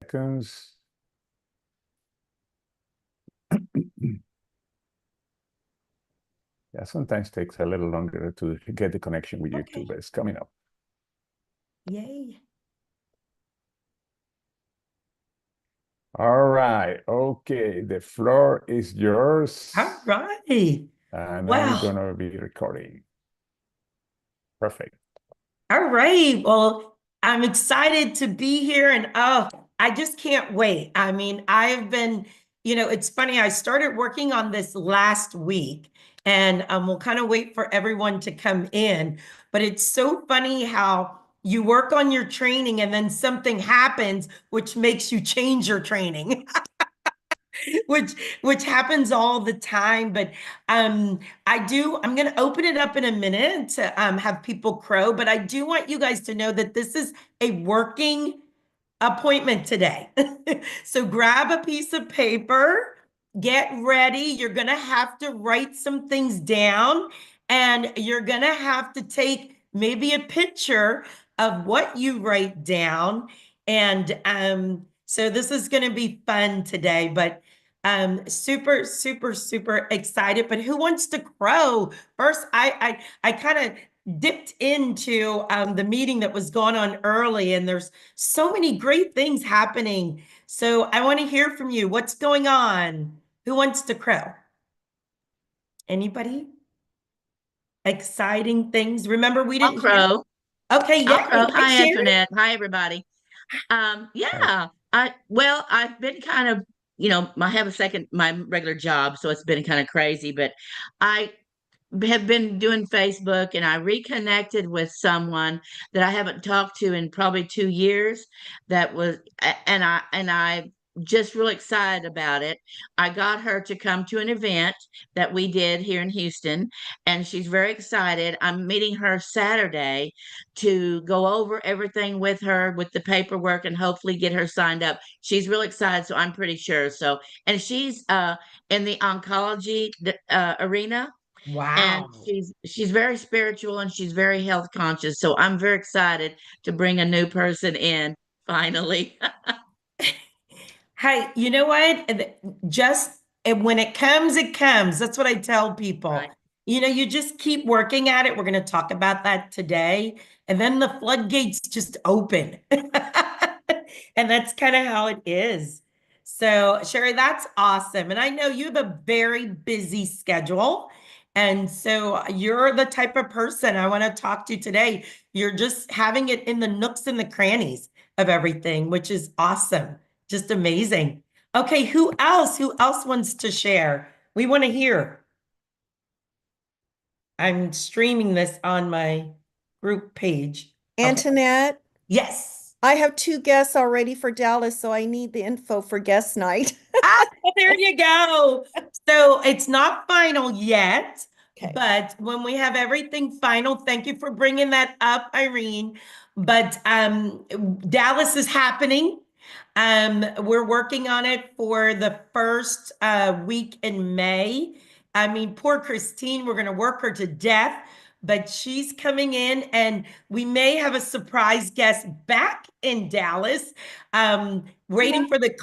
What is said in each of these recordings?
Seconds. Yeah, sometimes takes a little longer to get the connection with YouTube, but it's coming up. Yay. All right. Okay. The floor is yours. All right. And I'm Wow. gonna be recording. Perfect. All right. Well, I'm excited to be here and I just can't wait. I mean, I've been, it's funny. I started working on this last week and we'll kind of wait for everyone to come in. But it's so funny how you work on your training and then something happens which makes you change your training. which which happens all the time. But I'm going to open it up in a minute to have people crow, but I do want you guys to know that this is a working appointment today. So grab a piece of paper, get ready. You're going to have to write some things down, and you're going to have to take maybe a picture of what you write down. And so this is going to be fun today, but super, super, super excited. But who wants to crow first? I kind of dipped into the meeting that was going on early, and there's so many great things happening. So I want to hear from you. What's going on? Who wants to crow? Anybody? Exciting things. Remember, we I'll didn't hear. crow. Okay, I'll yeah. crow. Hi, Hi, Sharon. Antoinette. Hi, everybody. Right. Yeah. I've been kind of, I have my regular job, so it's been kind of crazy, but I have been doing Facebook and I reconnected with someone that I haven't talked to in probably 2 years. And I just really excited about it. I got her to come to an event that we did here in Houston, and she's very excited. I'm meeting her Saturday to go over everything with her with the paperwork and hopefully get her signed up. She's really excited, so I'm pretty sure. So, and she's in the oncology arena, and Wow. she's very spiritual and she's very health conscious, so I'm very excited to bring a new person in finally. Hey, you know what? Just when it comes, it comes. That's what I tell people. Right. You just keep working at it. We're going to talk about that today. And then the floodgates just open. And that's kind of how it is. So, Sherry, that's awesome. And I know you have a very busy schedule. And so you're the type of person I want to talk to today. You're just having it in the nooks and the crannies of everything, which is awesome. Just amazing. Okay, who else? Who else wants to share? We want to hear. I'm streaming this on my group page. Okay. Antoinette, Yes. I have 2 guests already for Dallas, so I need the info for guest night. Ah, there you go. So it's not final yet, Okay. but when we have everything final, thank you for bringing that up, Irene. But Dallas is happening. We're working on it for the first week in May. I mean, poor Christine, we're going to work her to death, but she's coming in, and we may have a surprise guest back in Dallas. Waiting for the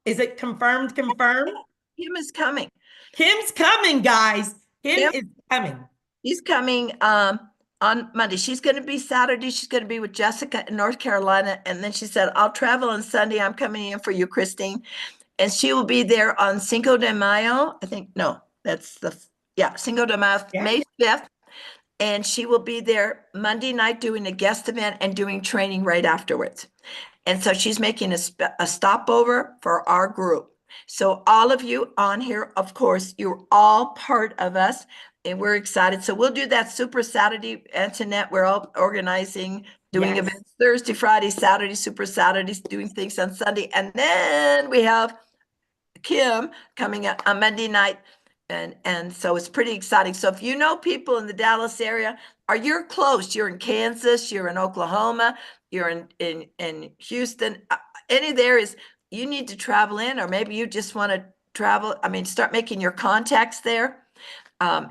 is it confirmed? Confirmed? Kim is coming. Kim's coming, guys. Kim Kim? is coming. He's coming on Monday. She's going to be Saturday. She's going to be with Jessica in North Carolina. And then she said, I'll travel on Sunday. I'm coming in for you, Christine. And she will be there on Cinco de Mayo. I think, no, that's Cinco de Mayo, Yeah. May 5th. And she will be there Monday night doing a guest event and doing training right afterwards. And so she's making a stopover for our group. So all of you on here, of course, you're all part of us, and we're excited. So we'll do that Super Saturday, Antoinette. We're all organizing, doing Yes. events Thursday, Friday, Saturday, Super Saturdays, doing things on Sunday. And then we have Kim coming up on Monday night. And so it's pretty exciting. So if you know people in the Dallas area, or you're close, you're in Kansas, you're in Oklahoma, you're in Houston, any of the areas, you need to travel in, or maybe you just want to travel. I mean, start making your contacts there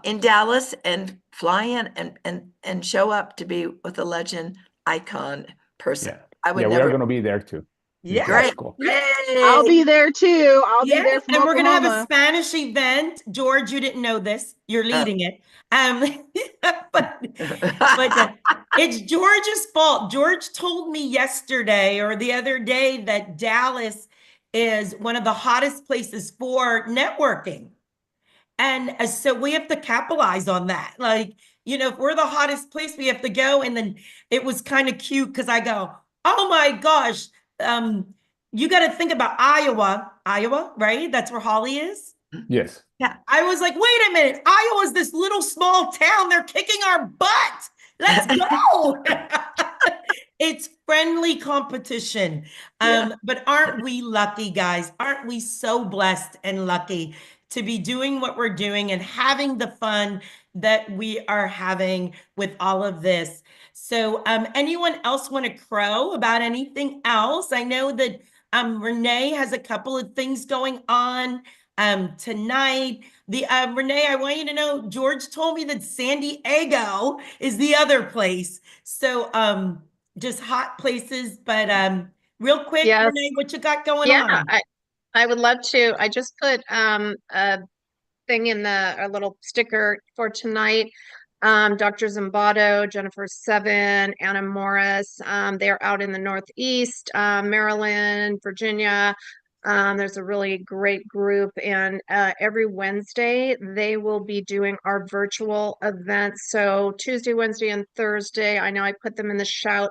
in Dallas and fly in and show up to be with a legend icon person. Yeah. I would Yeah, we never. are going to be there too. Yeah. Great. Cool. I'll be there too. I'll be Yeah, there from and we're gonna have a Oklahoma. Spanish event. George, you didn't know this. You're leading it. But it's George's fault. George told me yesterday or the other day that Dallas is one of the hottest places for networking. And so we have to capitalize on that. Like, if we're the hottest place, we have to go. And then it was kind of cute because I go, oh my gosh, you got to think about Iowa, right? That's where Holly is. Yes. Yeah. I was like, wait a minute, Iowa's this little small town. They're kicking our butt. Let's go. It's friendly competition. But aren't we lucky, guys? Aren't we so blessed and lucky to be doing what we're doing and having the fun that we are having with all of this? So anyone else want to crow about anything else? I know that Renee has a couple of things going on tonight. Renee, I want you to know, George told me that San Diego is the other place. So just hot places, but real quick, Yes. Renee, what you got going Yeah, on? I would love to. I just put a thing in a little sticker for tonight. Dr. Zimbardo, Jennifer Seven, Anna Morris, they are out in the Northeast, Maryland, Virginia. There's a really great group, and every Wednesday they will be doing our virtual events. So Tuesday, Wednesday, and Thursday. I know I put them in the shout.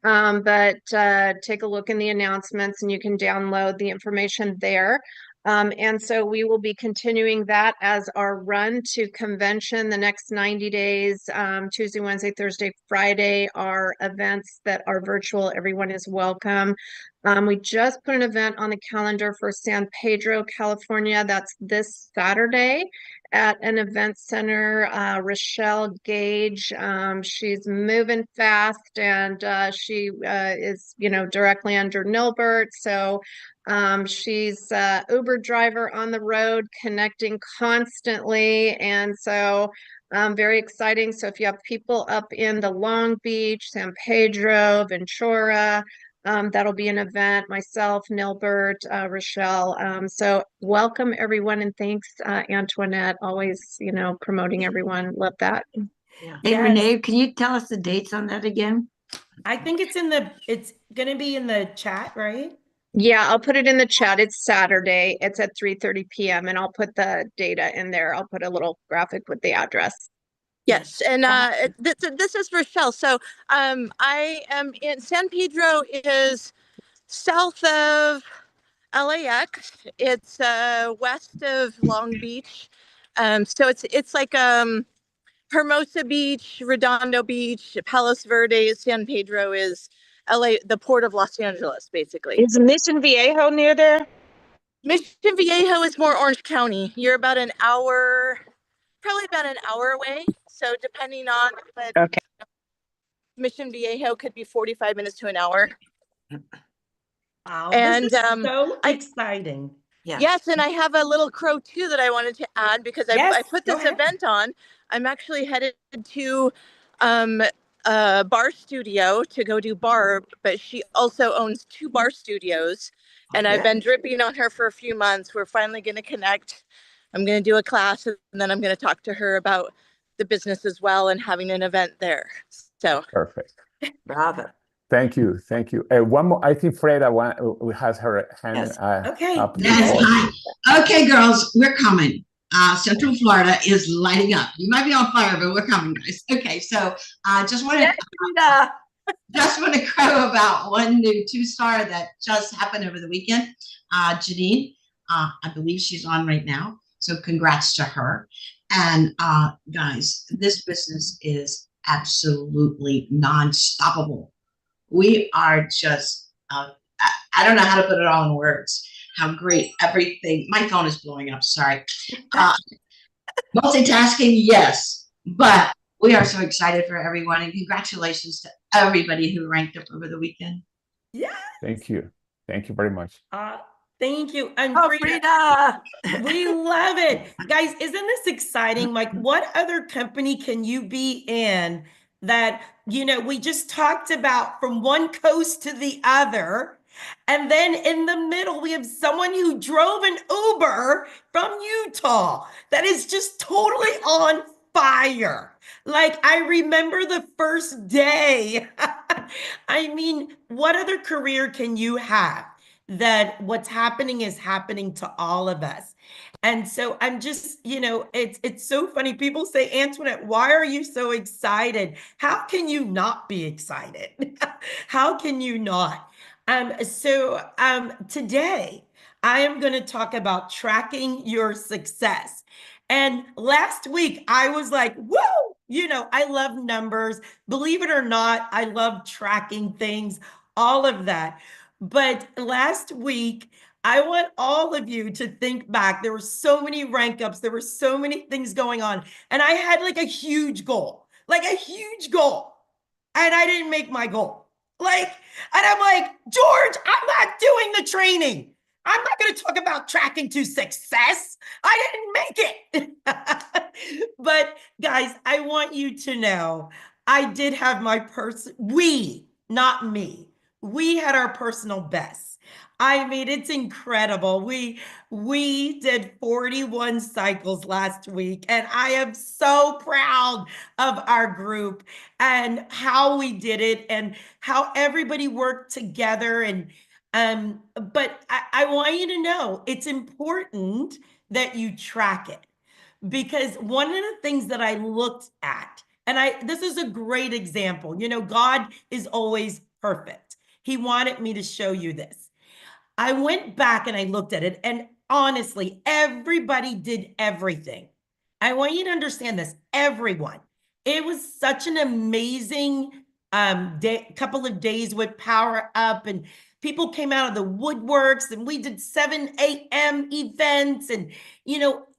But take a look in the announcements and you can download the information there. And so we will be continuing that as our run to convention the next 90 days, Tuesday, Wednesday, Thursday, Friday, are events that are virtual. Everyone is welcome. We just put an event on the calendar for San Pedro, California. That's this Saturday at an event center. Rochelle Gage, she's moving fast, and she is, directly under Nilbert. So she's Uber driver on the road, connecting constantly. And so very exciting. So if you have people up in the Long Beach, San Pedro, Ventura, that'll be an event. Myself, Nilbert, Rochelle. So welcome everyone, and thanks, Antoinette. Always, promoting everyone. Love that. Yeah. Hey, Yes. Renee, can you tell us the dates on that again? I think it's gonna be in the chat, right? Yeah, I'll put it in the chat. It's Saturday. It's at 3:30 p.m. and I'll put the data in there. I'll put a little graphic with the address. Yes, and this is Rochelle. So I am in San Pedro is south of LAX. It's west of Long Beach. So it's like Hermosa Beach, Redondo Beach, Palos Verdes. San Pedro is LA, the port of Los Angeles, basically. Is Mission Viejo near there? Mission Viejo is more Orange County. You're about an hour, probably about an hour away. So depending on, but Okay. Mission Viejo could be 45 minutes to an hour. Wow, And this is so exciting. Yeah. yes, and I have a little crow too that I wanted to add because I put go this ahead. event on. I'm actually headed to a bar studio to go do Barb, but she also owns 2 bar studios, and I've been dripping on her for a few months. We're finally going to connect. I'm going to do a class, and then I'm going to talk to her about the business as well and having an event there. So Perfect. Bravo. Thank you. Thank you. One more. I think Freda has her hand Yes. Okay. up. Yes, hi. Okay, girls, we're coming. Central Florida is lighting up. You might be on fire, but we're coming, guys. Okay, so I just want to crow about one new 2-star that just happened over the weekend. Janine, I believe she's on right now. So congrats to her. And guys, this business is absolutely non-stoppable. We are just, I don't know how to put it all in words. How great everything. My phone is blowing up. Sorry. Multitasking, yes, but we are so excited for everyone, and congratulations to everybody who ranked up over the weekend. Yeah. Thank you. Thank you very much. Thank you. And Frida. we love it. Guys, isn't this exciting? Like, what other company can you be in that, we just talked about from one coast to the other, And then in the middle, we have someone who drove an Uber from Utah that is just totally on fire. Like, I remember the first day. I mean, what other career can you have that what's happening is happening to all of us? And so I'm just, it's so funny. People say, Antoinette, why are you so excited? How can you not be excited? How can you not? Today I am going to talk about tracking your success. And last week I was like, whoa, I love numbers. Believe it or not, I love tracking things, all of that. But last week, I want all of you to think back. There were so many rank ups. There were so many things going on. And I had like a huge goal. And I didn't make my goal. And I'm like, George, I'm not doing the training. I'm not going to talk about tracking to success. I didn't make it. But guys, I want you to know I did have my not me. We had our personal bests. I mean, it's incredible. We did 41 cycles last week, and I am so proud of our group and how we did it and how everybody worked together. But I want you to know it's important that you track it, because one of the things that I looked at, and this is a great example, God is always perfect. He wanted me to show you this. I went back and I looked at it, and honestly, everybody did everything. I want you to understand this, everyone. It was such an amazing couple of days with Power Up, and people came out of the woodworks, and we did 7 a.m. events, and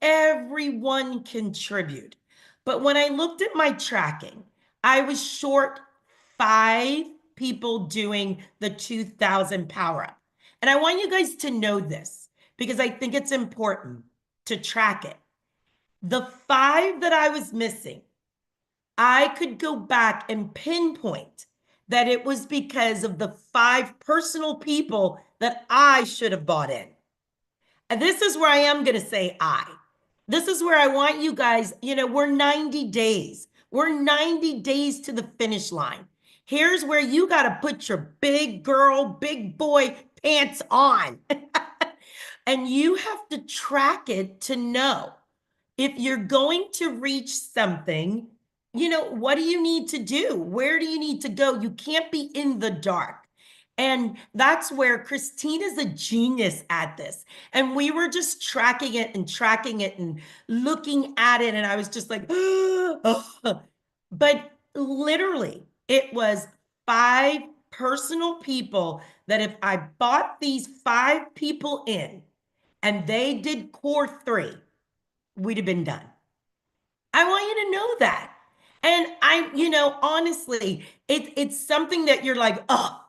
everyone contributed. But when I looked at my tracking, I was short 5 people doing the 2000 Power Up. And I want you guys to know this because I think it's important to track it. The 5 that I was missing, I could go back and pinpoint that it was because of the 5 personal people that I should have bought in. And this is where I am going to say This is where I want you guys, we're 90 days. We're 90 days to the finish line. Here's where you got to put your big girl, big boy pants on. And you have to track it to know if you're going to reach something, what do you need to do? Where do you need to go? You can't be in the dark. And that's where Christina's a genius at this. And we were just tracking it and looking at it. And I was just like, oh. But literally, it was 5 personal people that if I bought these 5 people in and they did core 3, we'd have been done. I want you to know that. And honestly, it's something that you're like, oh,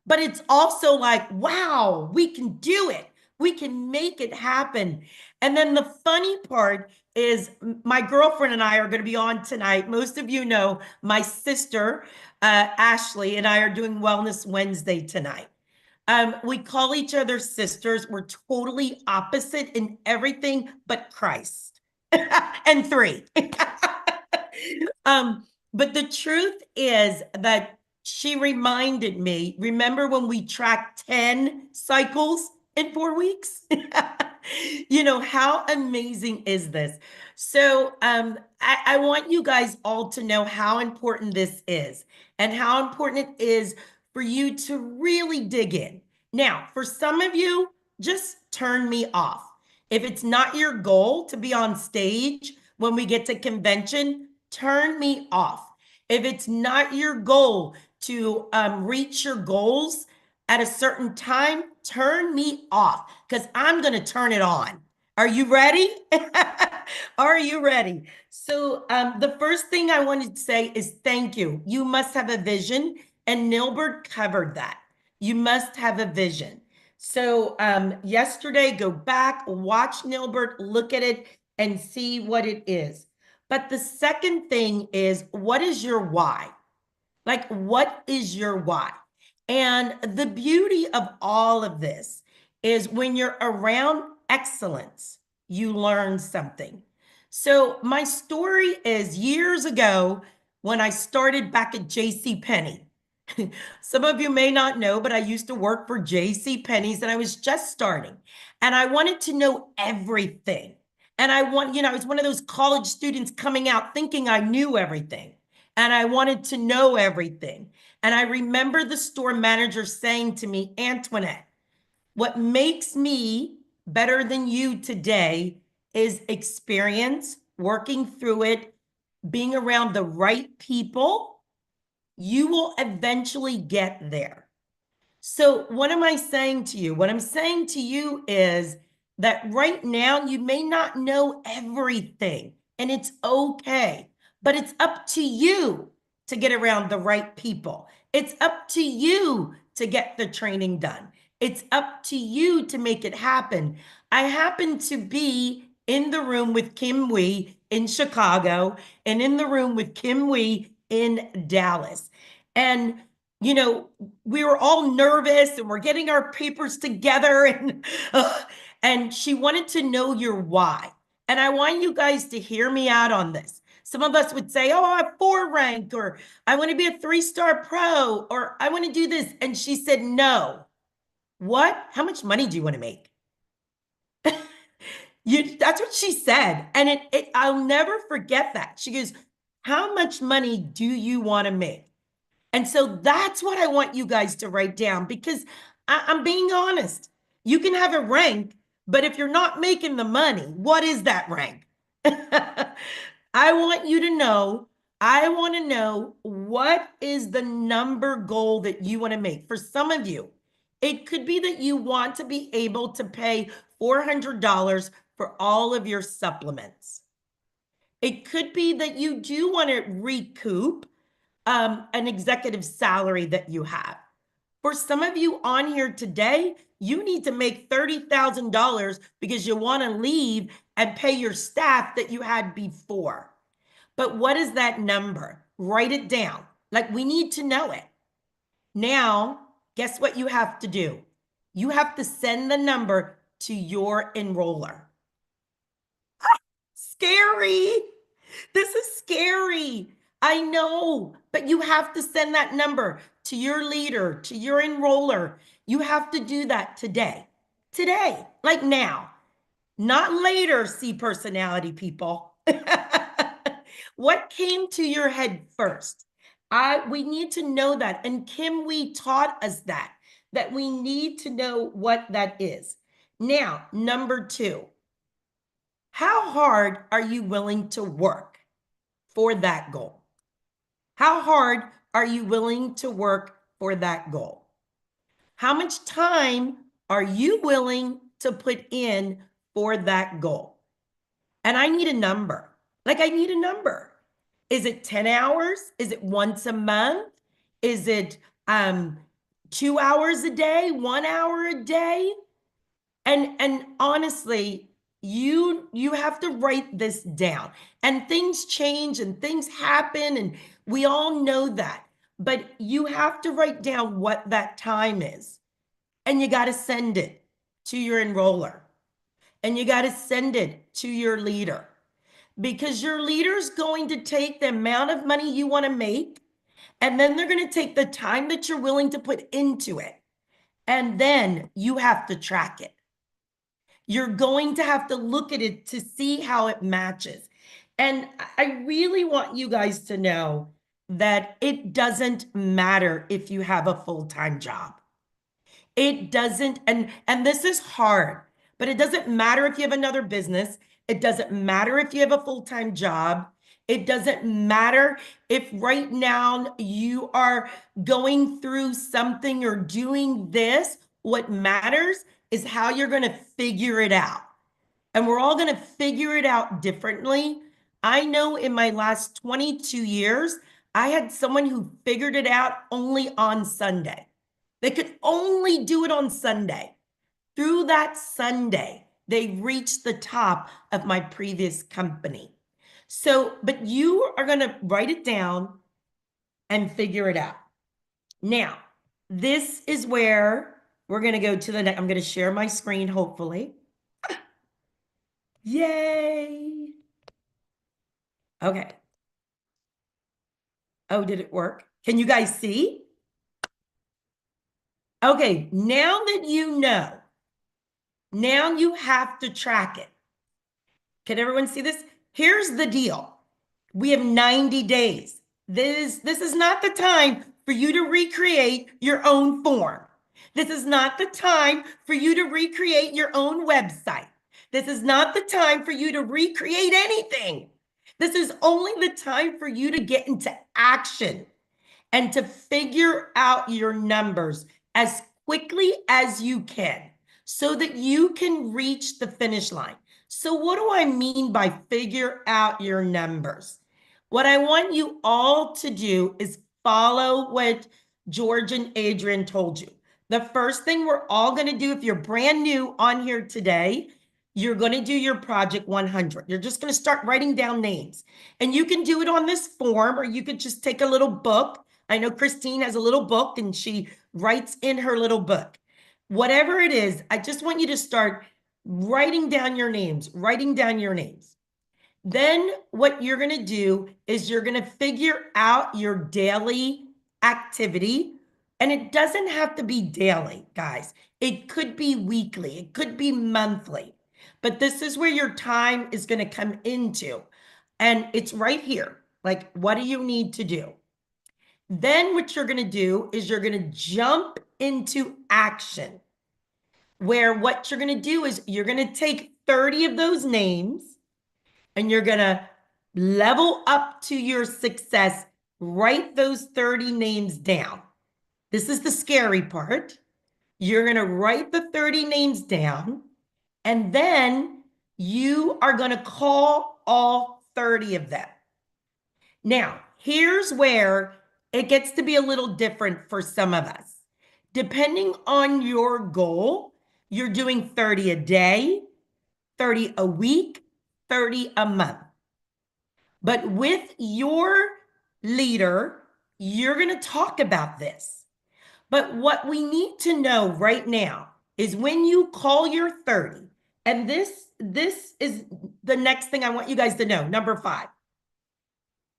but it's also like, wow, we can do it. We can make it happen. And then the funny part is my girlfriend and I are going to be on tonight. Most of you know my sister, Ashley, and I are doing Wellness Wednesday tonight. We call each other sisters. We're totally opposite in everything but Christ. And 3. But the truth is that she reminded me, remember when we tracked 10 cycles in 4 weeks? How amazing is this? So I want you guys all to know how important this is and how important it is for you to really dig in. Now, for some of you, just turn me off. If it's not your goal to be on stage when we get to convention, turn me off. If it's not your goal to reach your goals at a certain time, turn me off because I'm going to turn it on. Are you ready? Are you ready? So the first thing I wanted to say is thank you. You must have a vision, and Nilbert covered that. You must have a vision. So yesterday, go back, watch Nilbert, look at it, and see what it is. But the second thing is, what is your why? Like, what is your why? And the beauty of all of this is when you're around excellence, you learn something. So my story is years ago when I started back at J.C. Penney. Some of you may not know, but I used to work for J.C. Penney's and I was just starting and I wanted to know everything. And I was one of those college students coming out thinking I knew everything and I wanted to know everything. And I remember the store manager saying to me, Antoinette, what makes me better than you today is experience, working through it, being around the right people. You will eventually get there. So what am I saying to you? What I'm saying to you is that right now you may not know everything and it's okay, but it's up to you to get around the right people. It's up to you to get the training done. It's up to you to make it happen. I happen to be in the room with Kim Wee in Chicago and in the room with Kim Wee in Dallas. And we were all nervous and we're getting our papers together and she wanted to know your why. And I want you guys to hear me out on this. Some of us would say, oh, I have 4 rank, or I want to be a 3-star pro, or I want to do this. And she said, no. What? How much money do you want to make? That's what she said. And I'll never forget that. She goes, how much money do you want to make? And so that's what I want you guys to write down, because I'm being honest. You can have a rank, but if you're not making the money, what is that rank? I want to know what is the number goal that you want to make. For some of you, it could be that you want to be able to pay $400 for all of your supplements. It could be that you do want to recoup an executive salary that you have. For some of you on here today, you need to make $30,000 because you want to leave and pay your staff that you had before. But what is that number? Write it down. Like, we need to know it. Now, guess what you have to do? You have to send the number to your enroller. Scary. This is scary. I know, but you have to send that number to your leader, to your enroller. You have to do that today. Today, like now, not later, C personality people. What came to your head first? We need to know that. And Kim Wee taught us that we need to know what that is. Now, number 2, how hard are you willing to work for that goal? How hard are you willing to work for that goal? How much time are you willing to put in for that goal? And I need a number. Like, I need a number. Is it 10 hours? Is it once a month? Is it 2 hours a day, 1 hour a day? And honestly, you have to write this down. And things change and things happen, and we all know that. But you have to write down what that time is. And you got to send it to your enroller. And you got to send it to your leader. Because your leader's going to take the amount of money you want to make, and then they're going to take the time that you're willing to put into it. And then you have to track it. You're going to have to look at it to see how it matches. And I really want you guys to know that it doesn't matter if you have a full-time job. It doesn't, and this is hard, but it doesn't matter if you have another business. It doesn't matter if you have a full-time job. It doesn't matter if right now you are going through something or doing this. What matters is how you're going to figure it out. And we're all going to figure it out differently. I know in my last 22 years, I had someone who figured it out only on Sunday. They could only do it on Sunday. Through that Sunday, they reached the top of my previous company. So, but you are going to write it down and figure it out. Now, This is where we're going to go to the next. I'm going to share my screen, hopefully. Yay. Okay. Oh, did it work? Can you guys see? Okay, now that you know, now you have to track it. Can everyone see this? Here's the deal. We have 90 days. This is not the time for you to recreate your own form. This is not the time for you to recreate your own website. This is not the time for you to recreate anything. This is only the time for you to get into action and to figure out your numbers as quickly as you can so that you can reach the finish line. So what do I mean by figure out your numbers? What I want you all to do is follow what George and Adrian told you. The first thing we're all going to do, if you're brand new on here today, you're going to do your project 100. You're just going to start writing down names. And you can do it on this form, or you could just take a little book. I know Christine has a little book and she writes in her little book. Whatever it is, I just want you to start writing down your names, writing down your names. Then what you're going to do is you're going to figure out your daily activity. And it doesn't have to be daily, guys. It could be weekly. It could be monthly. But this is where your time is going to come into. And it's right here. Like, what do you need to do? Then what you're going to do is you're going to jump into action, where what you're going to do is you're going to take 30 of those names and you're going to level up to your success. Write those 30 names down. This is the scary part. You're going to write the 30 names down, and then you are going to call all 30 of them. Now, here's where it gets to be a little different for some of us. Depending on your goal, you're doing 30 a day, 30 a week, 30 a month. But with your leader, you're going to talk about this. But what we need to know right now is when you call your 30, and this is the next thing I want you guys to know, number 5.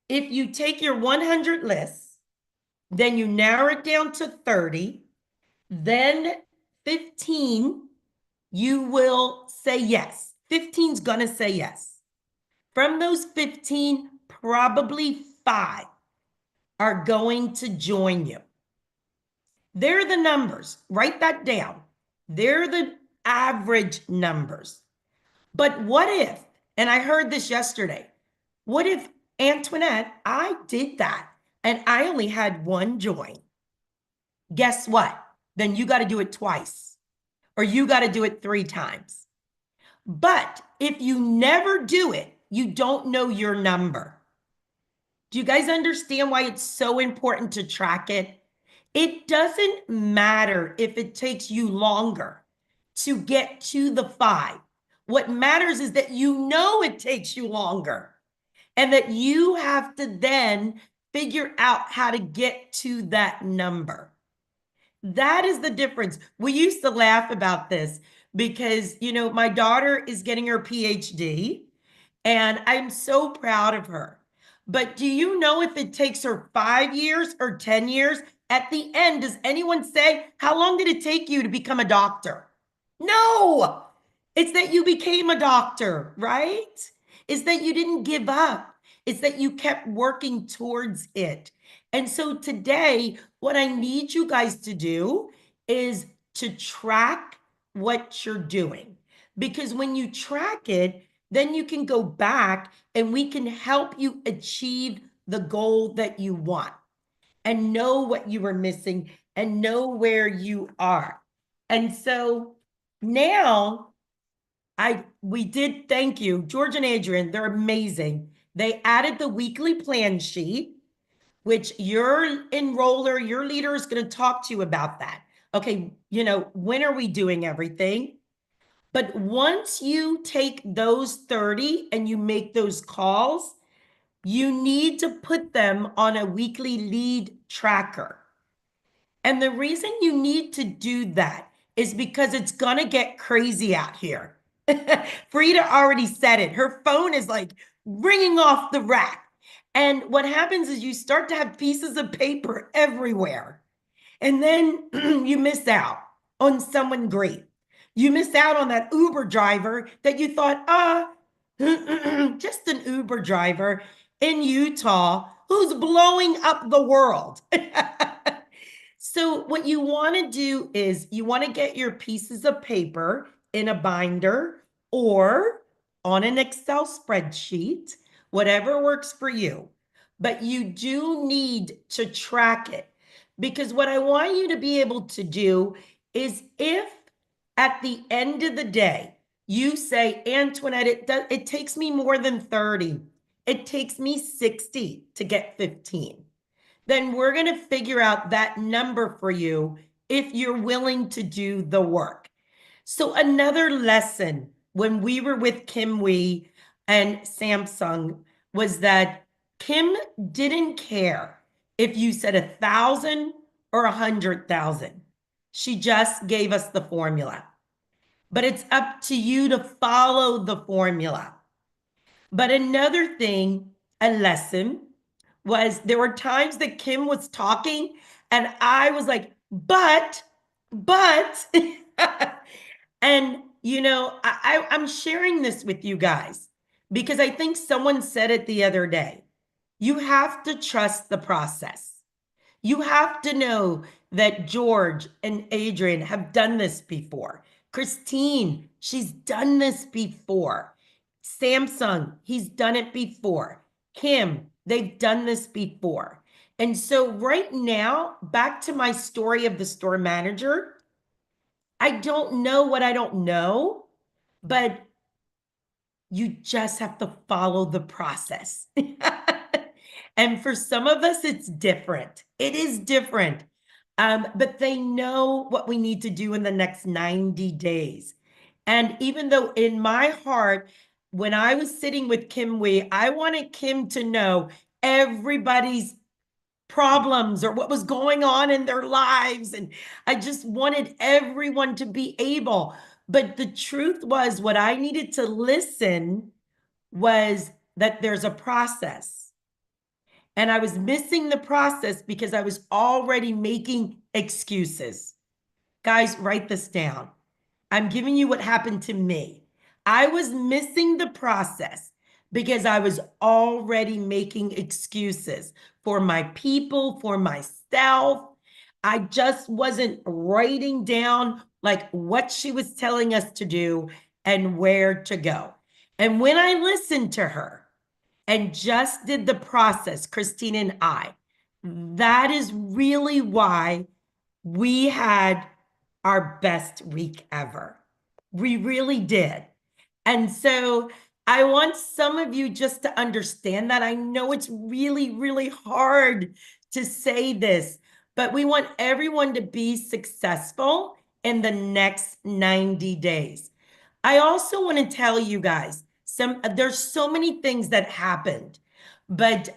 If you take your 100 lists, then you narrow it down to 30, then 15, you will say yes. 15's gonna say yes. From those 15, probably 5 are going to join you. They're the numbers. Write that down. They're the average numbers. But what if, and I heard this yesterday, what if, Antoinette, I did that and I only had 1 join? Guess what? Then you got to do it twice, or you got to do it 3 times. But if you never do it, you don't know your number. Do you guys understand why it's so important to track it? It doesn't matter if it takes you longer to get to the 5. What matters is that you know it takes you longer and that you have to then figure out how to get to that number. That is the difference. We used to laugh about this because, you know, my daughter is getting her PhD and I'm so proud of her. But do you know if it takes her 5 years or 10 years? At the end, does anyone say, how long did it take you to become a doctor? No, it's that you became a doctor, right? It's that you didn't give up. It's that you kept working towards it. And so today, what I need you guys to do is to track what you're doing. Because when you track it, then you can go back and we can help you achieve the goal that you want and know what you were missing and know where you are. And so now we did, thank you, George and Adrian, they're amazing. They added the weekly plan sheet, which your enroller, your leader is going to talk to you about that. Okay, you know, when are we doing everything? But once you take those 30 and you make those calls, you need to put them on a weekly lead tracker. And the reason you need to do that is because it's going to get crazy out here. Frida already said it. Her phone is like ringing off the rack. And what happens is you start to have pieces of paper everywhere. And then you miss out on someone great. You miss out on that Uber driver that you thought, just an Uber driver in Utah who's blowing up the world. So what you want to do is you want to get your pieces of paper in a binder or on an Excel spreadsheet, whatever works for you. But you do need to track it, because what I want you to be able to do is, if at the end of the day, you say, Antoinette, it takes me more than 30. It takes me 60 to get 15. Then we're going to figure out that number for you if you're willing to do the work. So another lesson when we were with Kim Wee and Samsung was that Kim didn't care if you said 1,000 or 100,000. She just gave us the formula. But it's up to you to follow the formula. But another thing, a lesson, was there were times that Kim was talking and I was like, but, and you know, I'm sharing this with you guys because I think someone said it the other day. You have to trust the process. You have to know that George and Adrian have done this before. Christine, she's done this before. Samsung, he's done it before. Kim, they've done this before. And so right now, back to my story of the store manager, I don't know what I don't know, but you just have to follow the process. And for some of us, it's different. It is different. But they know what we need to do in the next 90 days. And even though in my heart, when I was sitting with Kim Wee, I wanted Kim to know everybody's problems or what was going on in their lives. And I just wanted everyone to be able. But the truth was, what I needed to listen was that there's a process. And I was missing the process because I was already making excuses. Guys, write this down. I'm giving you what happened to me. I was missing the process because I was already making excuses for my people, for myself. I just wasn't writing down like what she was telling us to do and where to go. And when I listened to her and just did the process, Christine and I, that is really why we had our best week ever. We really did. And so I want some of you just to understand that. I know it's really, really hard to say this, but we want everyone to be successful in the next 90 days. I also want to tell you guys, there's so many things that happened, but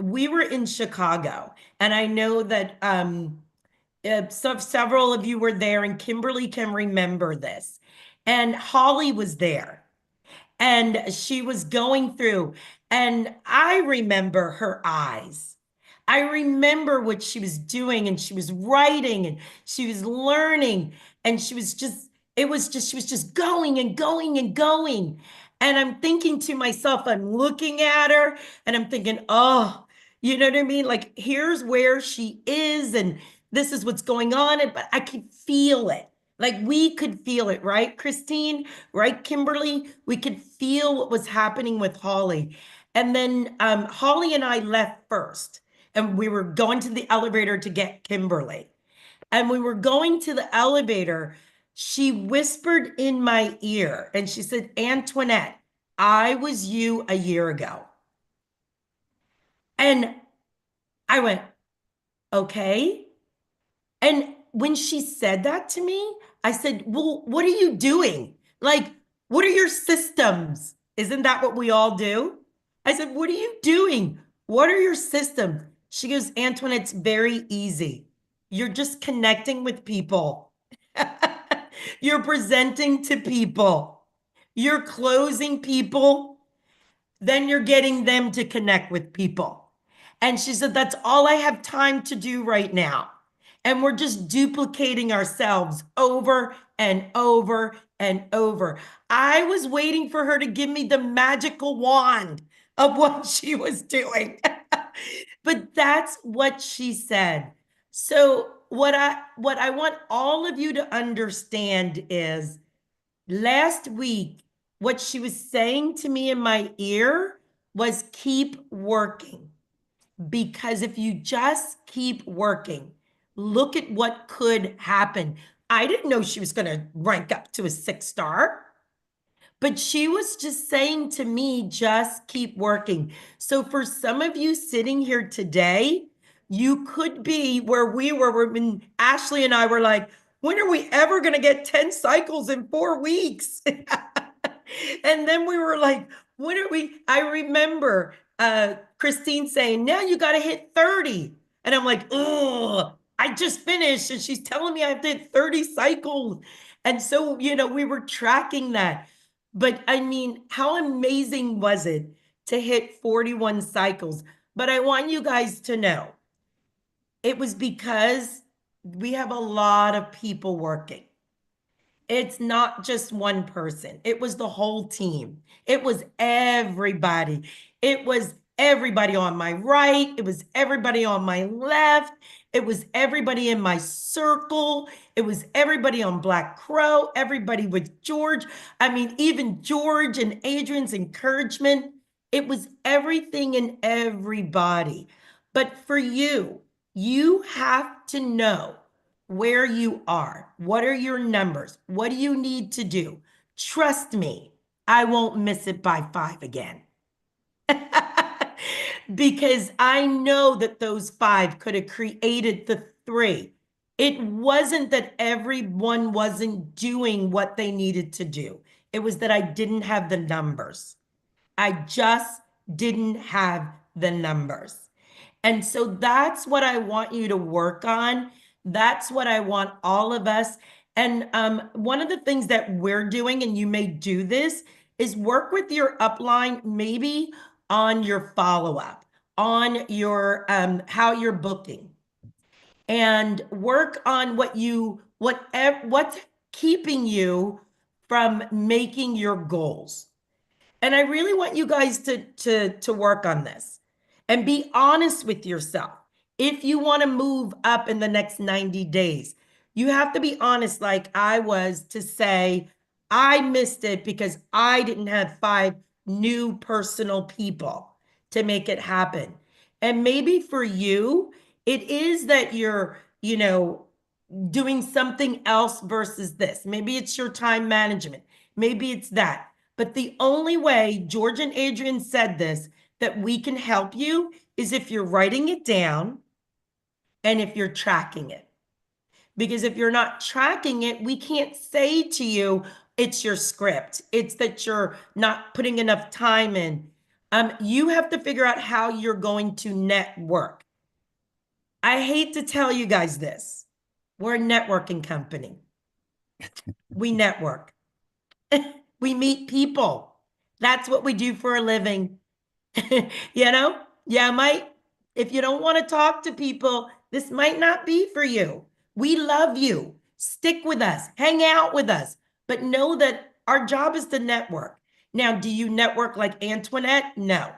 we were in Chicago, and I know that several of you were there, and Kimberly can remember this. And Holly was there, and she was going through, and I remember her eyes. I remember what she was doing, and she was writing, and she was learning, and she was just going and going and going. And I'm thinking to myself, I'm looking at her and I'm thinking, oh, you know what I mean? Like, here's where she is, and this is what's going on. But I could feel it. Like, we could feel it, right, Christine? Right, Kimberly? We could feel what was happening with Holly. And then Holly and I left first, and we were going to the elevator to get Kimberly. And we were going to the elevator. She whispered in my ear and she said, Antoinette, I was you a year ago. And I went, okay. And when she said that to me, I said, well, what are you doing? Like, what are your systems? Isn't that what we all do? I said, what are you doing? What are your systems? She goes, Antoinette, it's very easy. You're just connecting with people. You're presenting to people. You're closing people. Then you're getting them to connect with people. And she said, that's all I have time to do right now. And we're just duplicating ourselves over and over and over. I was waiting for her to give me the magical wand of what she was doing. But that's what she said. So what I want all of you to understand is last week, what she was saying to me in my ear was keep working. Because if you just keep working, look at what could happen. I didn't know she was going to rank up to a 6-star, but she was just saying to me, just keep working. So for some of you sitting here today, you could be where we were when Ashley and I were like, when are we ever going to get 10 cycles in 4 weeks? And then we were like, when are we? I remember Christine saying, now you got to hit 30. And I'm like, oh, I just finished. And she's telling me I have to hit 30 cycles. And so, we were tracking that. But I mean, how amazing was it to hit 41 cycles? But I want you guys to know, it was because we have a lot of people working. It's not just one person. It was the whole team. It was everybody. It was everybody on my right. It was everybody on my left. It was everybody in my circle. It was everybody on Black Crow, everybody with George. I mean, even George and Adrian's encouragement. It was everything and everybody. But for you, you have to know where you are. What are your numbers? What do you need to do? Trust me, I won't miss it by 5 again. Because I know that those 5 could have created the 3. It wasn't that everyone wasn't doing what they needed to do. It was that I didn't have the numbers. I just didn't have the numbers. And so that's what I want you to work on. That's what I want all of us. And one of the things that we're doing, and you may do this, is work with your upline, maybe on your follow-up, on your how you're booking, and work on what's keeping you from making your goals. And I really want you guys to work on this and be honest with yourself. If you want to move up in the next 90 days, you have to be honest, like I was, to say, I missed it because I didn't have 5 new personal people to make it happen. And maybe for you, it is that you're, doing something else versus this. Maybe it's your time management. Maybe it's that. But the only way, George and Adrian said this, that we can help you is if you're writing it down and if you're tracking it. Because if you're not tracking it, we can't say to you, it's your script. It's that you're not putting enough time in. You have to figure out how you're going to network. I hate to tell you guys this. We're a networking company. We network. We meet people. That's what we do for a living. If you don't want to talk to people, this might not be for you. We love you. Stick with us, hang out with us, but know that our job is to network. Now, do you network like Antoinette? No.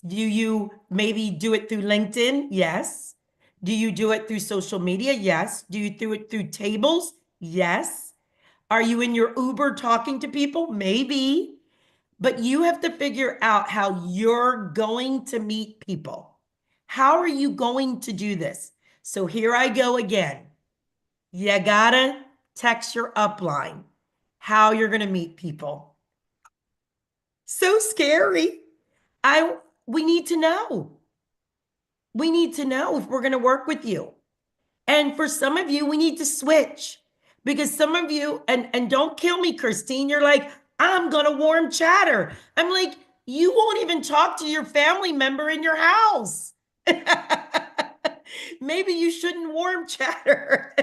Do you maybe do it through LinkedIn? Yes. Do you do it through social media? Yes. Do you do it through tables? Yes. Are you in your Uber talking to people? Maybe. But you have to figure out how you're going to meet people. How are you going to do this? So here I go again. You gotta text your upline how you're gonna meet people. So scary. We need to know. We need to know if we're gonna work with you. And for some of you, we need to switch. Because some of you, and don't kill me, Christine, you're like, I'm gonna warm chatter. I'm like, you won't even talk to your family member in your house. Maybe you shouldn't warm chatter.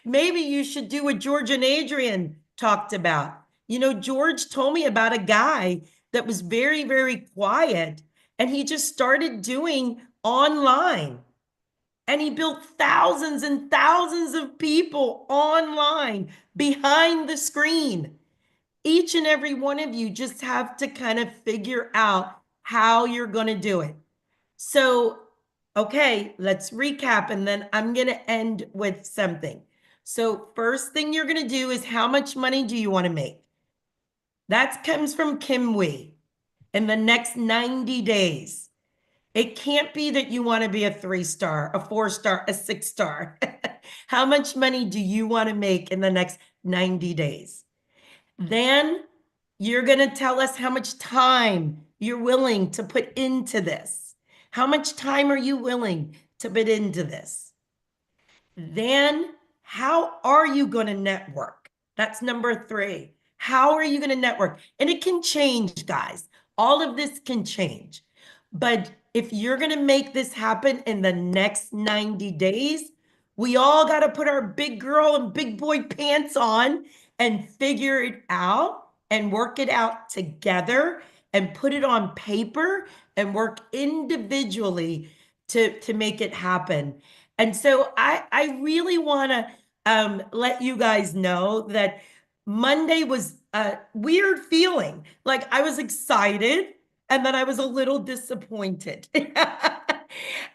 Maybe you should do what George and Adrian talked about. You know, George told me about a guy that was very, very quiet, and he just started doing online. And he built thousands and thousands of people online behind the screen. Each and every one of you just have to kind of figure out how you're going to do it. So, okay, let's recap, and then I'm going to end with something. So first thing you're going to do is, how much money do you want to make? That comes from Kim Wee. In the next 90 days. It can't be that you want to be a 3-star, a 4-star, a 6-star. How much money do you want to make in the next 90 days? Then you're going to tell us how much time you're willing to put into this. How much time are you willing to put into this? Then how are you going to network? That's number 3. How are you going to network? And it can change, guys. All of this can change. But if you're going to make this happen in the next 90 days, we all got to put our big girl and big boy pants on and figure it out and work it out together and put it on paper and work individually to make it happen. And so I really want to let you guys know that Monday was a weird feeling. Like, I was excited, and then I was a little disappointed.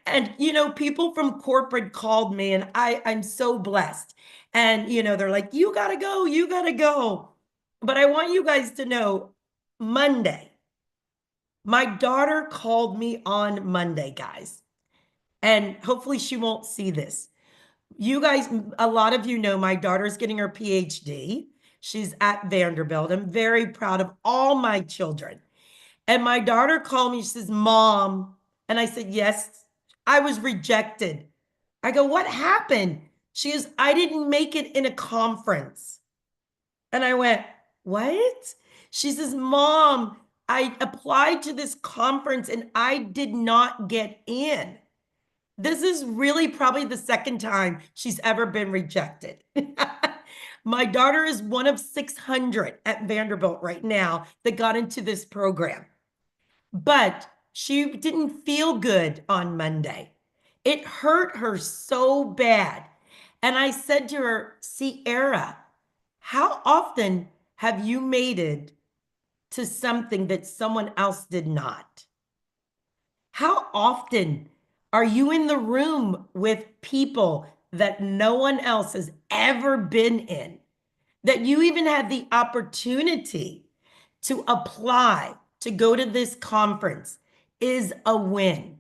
And, you know, people from corporate called me, and I'm so blessed. And, you know, they're like, you got to go, you got to go. But I want you guys to know, Monday, my daughter called me on Monday, guys. And hopefully she won't see this. You guys, a lot of you know my daughter's getting her PhD. She's at Vanderbilt. I'm very proud of all my children. And my daughter called me, she says, Mom. And I said, yes, I was rejected. I go, what happened? She goes, I didn't make it in a conference. And I went, what? She says, Mom, I applied to this conference and I did not get in. This is really probably the second time she's ever been rejected. My daughter is one of 600 at Vanderbilt right now that got into this program. But she didn't feel good on Monday. It hurt her so bad. And I said to her, Sierra, how often have you made it to something that someone else did not? How often are you in the room with people that no one else has ever been in, that you even had the opportunity to apply to go to this conference is a win.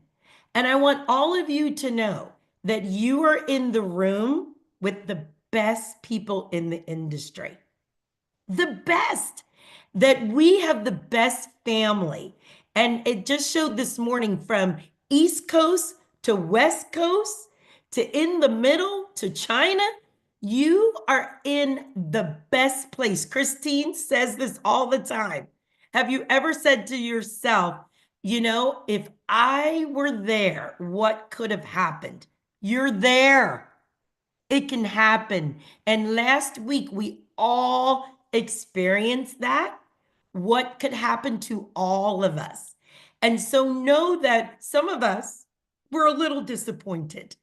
And I want all of you to know that you are in the room with the best people in the industry. The best. That we have the best family. And it just showed this morning, from East Coast to West Coast to in the middle to China. You are in the best place. Christine says this all the time. Have you ever said to yourself, you know, if I were there, what could have happened? You're there. It can happen. And last week, we all experienced that. What could happen to all of us? And so know that some of us were a little disappointed,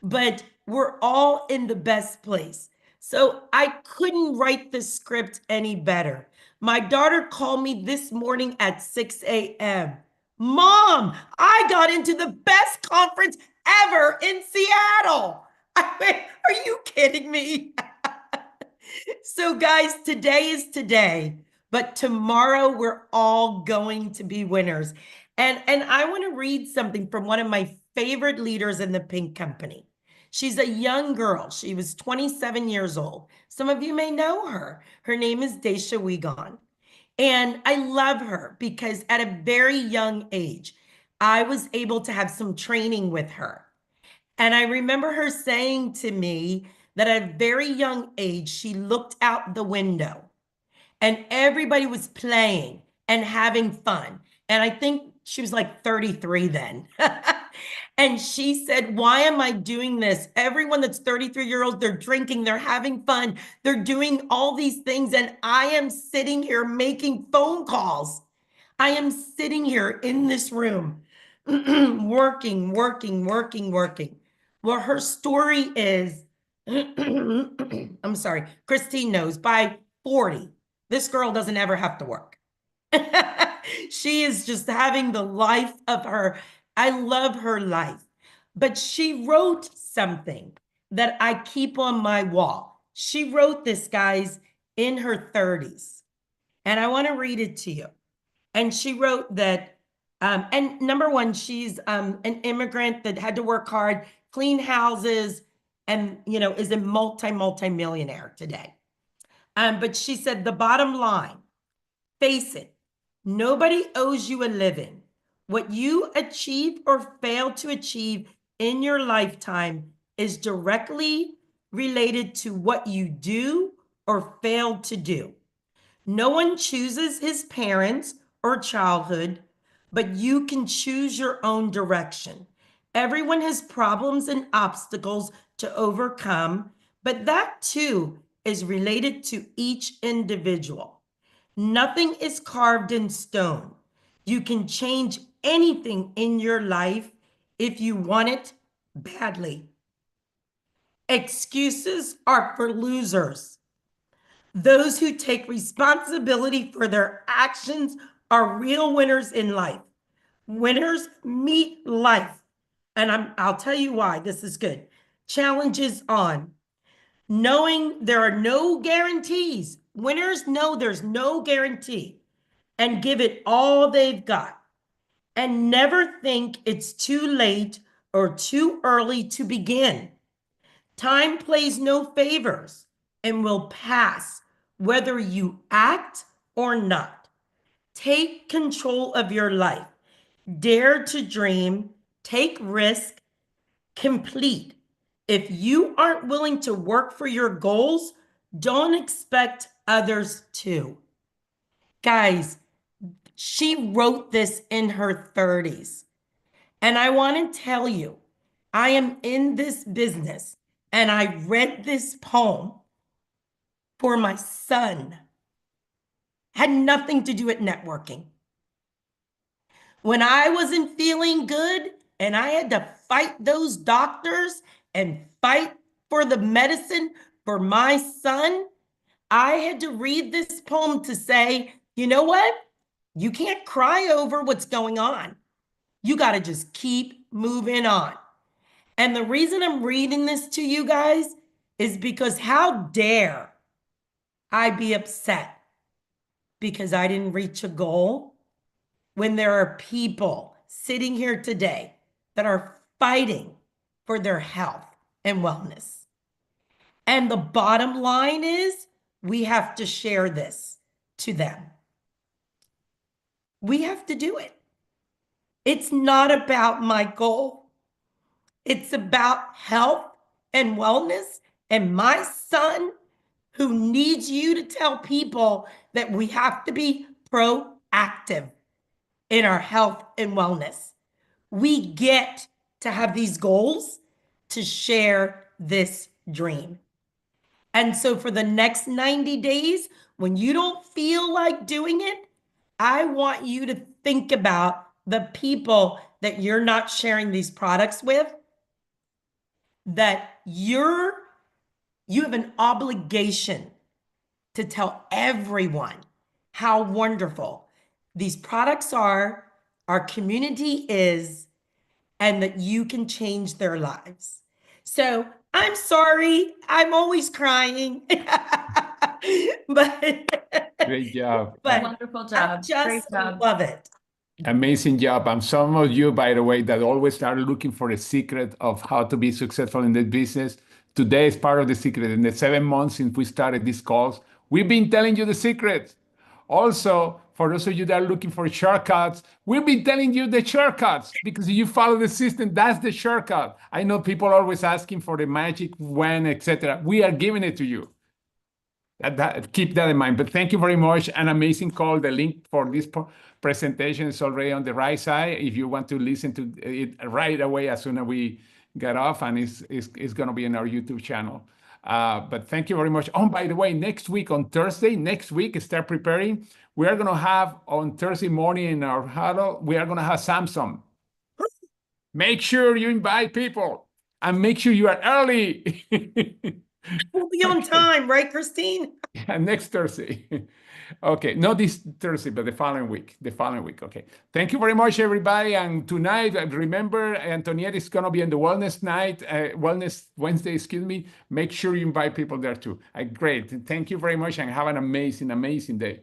but we're all in the best place. So I couldn't write the script any better. My daughter called me this morning at 6 a.m. Mom, I got into the best conference ever in Seattle. I went, are you kidding me? So guys, today is today, but tomorrow we're all going to be winners. And I want to read something from one of my favorite leaders in the Pink Company. She's a young girl. She was 27 years old. Some of you may know her. Her name is Daisha Wiegand. And I love her because at a very young age, I was able to have some training with her. And I remember her saying to me that at a very young age, she looked out the window and everybody was playing and having fun. And I think she was like 33 then. And she said, why am I doing this? Everyone that's 33-year-olds, they're drinking, they're having fun, they're doing all these things. And I am sitting here making phone calls. I am sitting here in this room working. Well, her story is, I'm sorry, Christine knows, by 40, this girl doesn't ever have to work. She is just having the life of her. I love her life. But she wrote something that I keep on my wall. She wrote this, guys, in her 30s. And I want to read it to you. And she wrote that, and number one, she's an immigrant that had to work hard, clean houses, and, you know, is a multi-millionaire today. But she said, the bottom line, face it, nobody owes you a living. What you achieve or fail to achieve in your lifetime is directly related to what you do or fail to do. No one chooses his parents or childhood, but you can choose your own direction. Everyone has problems and obstacles to overcome, but that too is related to each individual. Nothing is carved in stone. You can change anything in your life if you want it badly. Excuses are for losers. Those who take responsibility for their actions are real winners in life. Winners meet life. And I'll tell you why this is good. Challenges on. Knowing there are no guarantees. Winners know there's no guarantee and give it all they've got. And never think it's too late or too early to begin. Time plays no favors and will pass whether you act or not. Take control of your life. Dare to dream, take risk, complete. If you aren't willing to work for your goals, don't expect others to. Guys, she wrote this in her 30s. And I want to tell you, I am in this business and I read this poem for my son. Had nothing to do with networking. When I wasn't feeling good and I had to fight those doctors and fight for the medicine for my son, I had to read this poem to say, you know what? You can't cry over what's going on. You got to just keep moving on. And the reason I'm reading this to you guys is because how dare I be upset because I didn't reach a goal when there are people sitting here today that are fighting for their health and wellness. And the bottom line is we have to share this to them. We have to do it. It's not about my goal. It's about health and wellness and my son who needs you to tell people that we have to be proactive in our health and wellness. We get to have these goals to share this dream. And so for the next 90 days, when you don't feel like doing it, I want you to think about the people that you're not sharing these products with, that you have an obligation to tell everyone how wonderful these products are, our community is, and that you can change their lives. So I'm sorry, I'm always crying. But Great job. but Wonderful I job. Great just job. love it. Amazing job. And some of you, by the way, that always are looking for a secret of how to be successful in the business. Today is part of the secret. In the 7 months since we started these calls, we've been telling you the secrets. Also, for those of you that are looking for shortcuts, we've been telling you the shortcuts because if you follow the system, that's the shortcut. I know people are always asking for the magic when, etc. We are giving it to you. Keep that in mind. But thank you very much. An amazing call. The link for this presentation is already on the right side. If you want to listen to it right away as soon as we get off, and it's going to be in our YouTube channel. But thank you very much. Oh, by the way, next week on Thursday, start preparing. We are going to have on Thursday morning in our huddle, we are going to have Samsung. Make sure you invite people and make sure you are early. We'll be on time, right, Christine? Yeah, next Thursday. Okay, not this Thursday, but the following week. Okay. Thank you very much, everybody. And tonight, remember, Antoinette is going to be on the Wellness Night, Wellness Wednesday, excuse me. Make sure you invite people there too. Great. Thank you very much and have an amazing, amazing day.